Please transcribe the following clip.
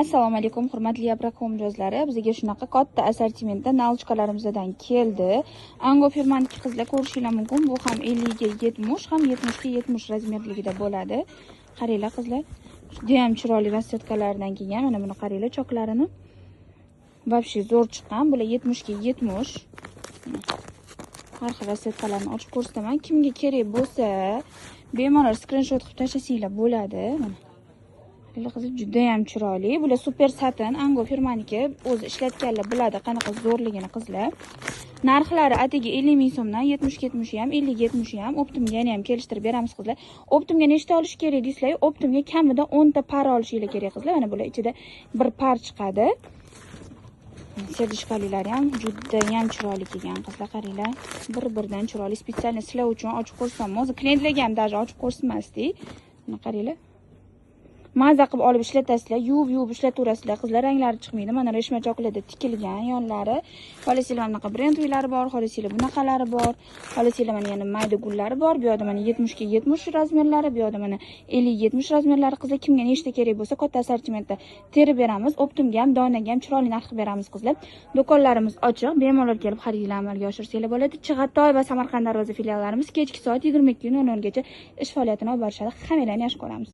Assalomu alaykum, hurmatli yaprak mijozlari. Bizga shunaqa katta assortimentda nalchkalarimizdan keldi. Ango firmaniki qizlar ko'rishinglar mumkin. Bu ham 50 ga 70, ham 70 ga 70 razmerligida bo'ladi. Qaranglar qizlar. Juda ham chiroyli rasvetkalardan kelgan. Mana buni qaranglar, choklarini. Вообще zo'r chiqqan. Bular 70 ga 70. Har xil rasvetkalarni ochib ko'rsataman. Kimga kerak bo'lsa, bemalol skrinshot qilib tashlasanglar bo'ladi. Mana qizlar juda ham chiroyli. Bular super satin, Ango firmaniki. O'zi ishlatganlar biladi qanaqa zo'rligini qizlar. Narxlari atigi 50 ming so'mdan 70-70 ham, 50-70 ham, Optimga ham kelishtirib beramiz qizlar. Optimga nechta olish kerak deysizlar? Optimga kamida 10 ta par olishinglar kerak qizlar. Mana bular ichida bir par chiqadi. Sertifikatlar ham juda ham chiroyli kelgan qizlar, qaranglar. Bir-birdan chiroyli. Spesialni sizlar uchun ochib ko'rsam, o'zi klientlarga ham даже ochib ko'rsatmasdik. Mana qaranglar. Maza qilib olib ishlatasizlar, yuvib ishlataverasizlar. Qizlar ranglari chiqmaydi. Mana reshma choklarda tikilgan yonlari. Xolasizlar bunaqa brend uylari bor, xolasizlar bunaqalari bor. Xolasizlar mana yana mayda gullari bor. Bu yerda mana 70 ga 70 razmerlari, bu yerda mana 50-70 razmerlari. Qizlar kimga nechta kerak bo'lsa, katta assortimentda terib beramiz. Optimga ham, donaga ham chiroyli narx beramiz qizlar. Do'konlarimiz ochiq, bemalol kelib xaridlar amalga oshirsanglar bo'ladi. Chig'atoy va Samarqand Darvoza filiallarimiz kechki soat 22:00 gacha ish faoliyatini olib borishadi. Hammalarni yaxshi ko'ramiz.